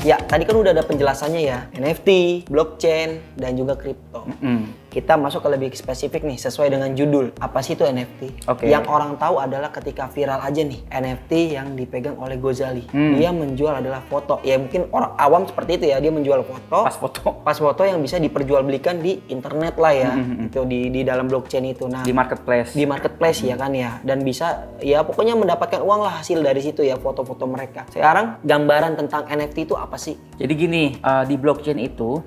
Ya, tadi kan udah ada penjelasannya ya, NFT, blockchain, dan juga kripto. Kita masuk ke lebih spesifik nih, sesuai dengan judul. Apa sih itu NFT? Oke. Yang orang tahu adalah ketika viral aja nih, NFT yang dipegang oleh Gozali. Dia menjual adalah foto. Ya mungkin orang awam seperti itu ya, dia menjual foto. Pas foto yang bisa diperjualbelikan di internet lah ya. Itu di dalam blockchain itu. Nah, Di marketplace. di marketplace ya kan ya, dan bisa ya pokoknya mendapatkan uang lah hasil dari situ ya, foto-foto mereka. Sekarang gambaran tentang NFT itu apa sih? Jadi gini, di blockchain itu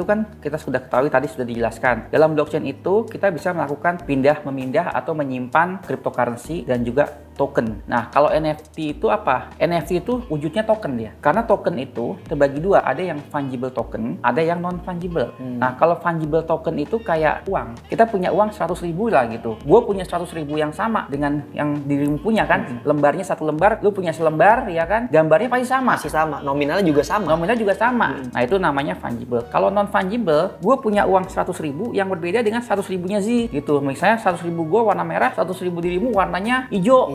kan kita sudah ketahui tadi sudah dijelaskan. Dalam blockchain itu kita bisa melakukan pindah, memindah atau menyimpan cryptocurrency dan juga token. Nah, kalau NFT itu apa? NFT itu wujudnya token dia. Karena token itu terbagi dua, ada yang fungible token, ada yang non fungible. Nah, kalau fungible token itu kayak uang. Kita punya uang 100.000 lah gitu. Gue punya 100.000 yang sama dengan yang dirimu punya kan. Lembarnya satu lembar, lu punya selembar ya kan. Gambarnya pasti sama. Masih sama, nominalnya juga sama. Nominalnya juga sama. Nah, itu namanya fungible. Kalau non fungible, gue punya uang 100.000 yang berbeda dengan 100.000-nya Z gitu. Misalnya 100.000 gue warna merah, 100.000 dirimu warnanya hijau.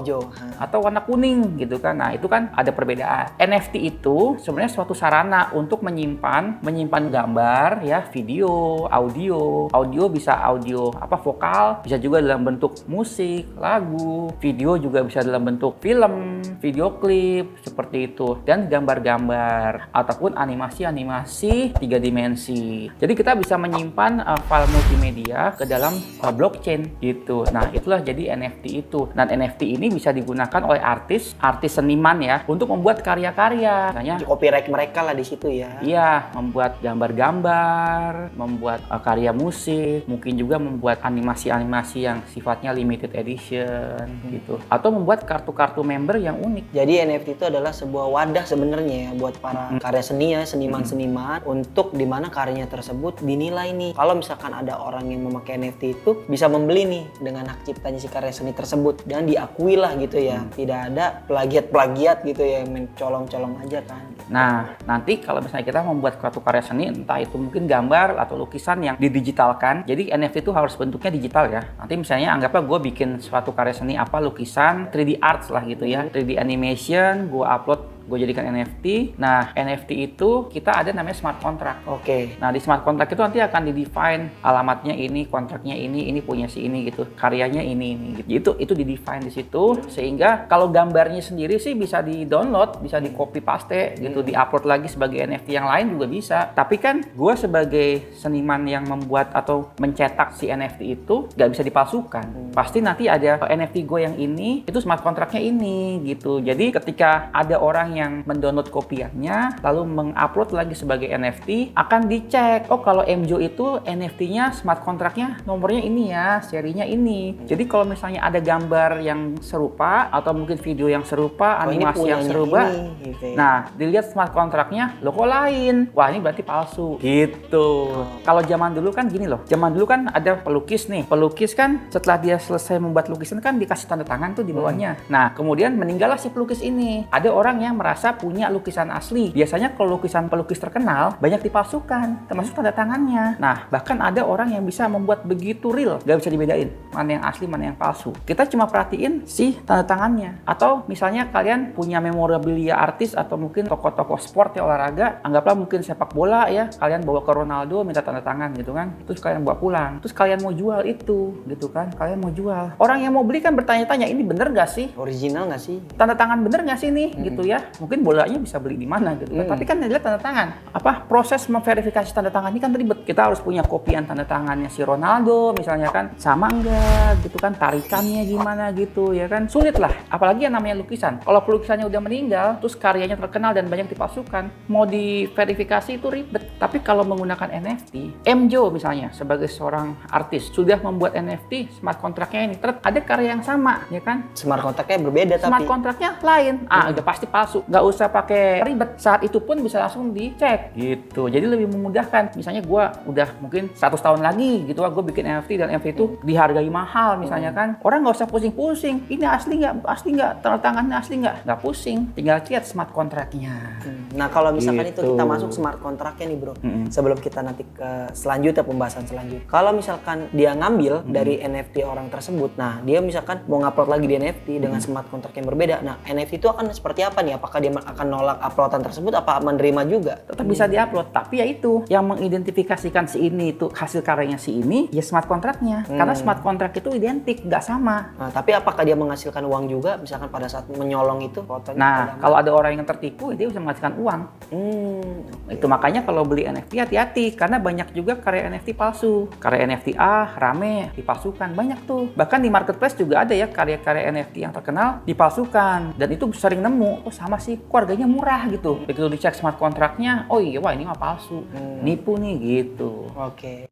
Atau warna kuning gitu kan. Nah, itu kan ada perbedaan. NFT itu sebenarnya suatu sarana untuk menyimpan gambar ya, video, audio bisa audio vokal, bisa juga dalam bentuk musik, lagu, video juga bisa dalam bentuk film, video klip seperti itu, dan gambar-gambar ataupun animasi 3 dimensi. Jadi kita bisa menyimpan file multimedia ke dalam blockchain gitu. Nah, itulah jadi NFT itu. Dan NFT ini bisa digunakan oleh artis seniman ya untuk membuat karya-karya. Misalnya Copyright mereka lah di situ ya. iya, membuat gambar-gambar, membuat karya musik, mungkin juga membuat animasi-animasi yang sifatnya limited edition gitu. Atau membuat kartu-kartu member yang unik. Jadi NFT itu adalah sebuah wadah sebenarnya ya buat para karya seni ya, seniman-seniman untuk dimana karyanya tersebut dinilai nih. Kalau misalkan ada orang yang memakai NFT itu bisa membeli nih dengan hak ciptanya si karya seni tersebut dan diakui lah gitu ya. Tidak ada plagiat gitu ya yang mencolong-colong aja kan. Nah, nanti kalau misalnya kita membuat suatu karya seni, entah itu mungkin gambar atau lukisan yang didigitalkan, jadi NFT itu harus bentuknya digital ya. Nanti misalnya anggaplah gue bikin suatu karya seni lukisan 3D arts lah gitu ya, 3D animation, gue upload, gue jadikan NFT. Nah, NFT itu kita ada namanya smart contract. Oke. Nah, di smart contract itu nanti akan di-define alamatnya ini, kontraknya ini punya si ini gitu, karyanya ini gitu. Itu di-define di situ, sehingga kalau gambarnya sendiri sih bisa di-download, bisa di-copy paste gitu, di-upload lagi sebagai NFT yang lain juga bisa. Tapi kan gue sebagai seniman yang membuat atau mencetak si NFT itu nggak bisa dipalsukan. Pasti nanti ada NFT gue yang ini, itu smart contractnya ini gitu. Jadi ketika ada orang yang mendownload kopiannya lalu mengupload lagi sebagai NFT, akan dicek, oh kalau MJO itu NFT-nya smart contractnya nomornya ini ya, serinya ini. Jadi kalau misalnya ada gambar yang serupa atau mungkin video yang serupa, animasi yang serupa, gitu ya. nah dilihat smart contractnya lo kok lain, wah ini berarti palsu gitu. Kalau zaman dulu kan gini loh, zaman dulu kan ada pelukis nih, pelukis kan setelah dia selesai membuat lukisan kan dikasih tanda tangan tuh di bawahnya. Nah kemudian meninggallah si pelukis ini. Ada orang yang merasa punya lukisan asli. Biasanya kalau lukisan pelukis terkenal banyak dipalsukan, termasuk tanda tangannya. Nah, bahkan ada orang yang bisa membuat begitu real, gak bisa dibedain mana yang asli, mana yang palsu. Kita cuma perhatiin si tanda tangannya. Atau misalnya kalian punya memorabilia artis atau mungkin tokoh-tokoh sport ya, olahraga, anggaplah mungkin sepak bola ya, kalian bawa ke Ronaldo minta tanda tangan gitu kan, terus kalian bawa pulang, terus kalian mau jual itu gitu kan, kalian mau jual. Orang yang mau beli kan bertanya-tanya, ini bener gak sih? Original nggak sih? Tanda tangan bener nggak sih nih gitu ya, mungkin bolanya bisa beli di mana gitu kan. Tapi kan dilihat tanda tangan, proses memverifikasi tanda tangan ini kan ribet. Kita harus punya kopian tanda tangannya si Ronaldo misalnya kan, sama enggak gitu kan, tarikannya gimana gitu ya kan, sulit lah. Apalagi yang namanya lukisan, kalau pelukisannya udah meninggal terus karyanya terkenal dan banyak dipalsukan, mau diverifikasi itu ribet. Tapi kalau menggunakan NFT, MJO misalnya sebagai seorang artis sudah membuat NFT, smart contractnya ini ada karya yang sama ya kan, Smart contractnya berbeda smart tapi contractnya lain, udah pasti palsu, nggak usah pakai ribet, saat itu pun bisa langsung dicek gitu. Jadi lebih memudahkan. Misalnya gue udah mungkin 100 tahun lagi gitu, gue bikin NFT dan NFT itu dihargai mahal misalnya kan, orang nggak usah pusing-pusing, ini asli nggak, tanda tangannya asli nggak pusing, tinggal lihat smart contractnya. Nah kalau misalkan Gitu. itu kita masuk smart contractnya nih bro, sebelum kita nanti ke selanjutnya, pembahasan selanjutnya, kalau misalkan dia ngambil dari NFT orang tersebut, nah dia misalkan mau ngupload lagi di NFT dengan smart contract yang berbeda, nah NFT itu akan seperti apa nih? Apakah apakah dia akan nolak uploadan tersebut apa menerima juga? Tetap bisa diupload, tapi ya itu yang mengidentifikasikan si ini itu hasil karyanya si ini ya smart contract-nya. Karena smart contract itu identik, nggak sama. Nah, tapi apakah dia menghasilkan uang juga misalkan pada saat menyolong itu fotonya? Nah, kalau ada orang yang tertipu, dia bisa menghasilkan uang. Itu makanya kalau beli NFT hati-hati, karena banyak juga karya NFT palsu. Karya NFT rame, dipalsukan. Banyak tuh. Bahkan di marketplace juga ada ya karya-karya NFT yang terkenal dipalsukan. Dan itu sering nemu, oh sama sih, kok harganya murah gitu. Begitu dicek smart contract-nya, oh iya, wah ini mah palsu. Nipu nih gitu. Oke.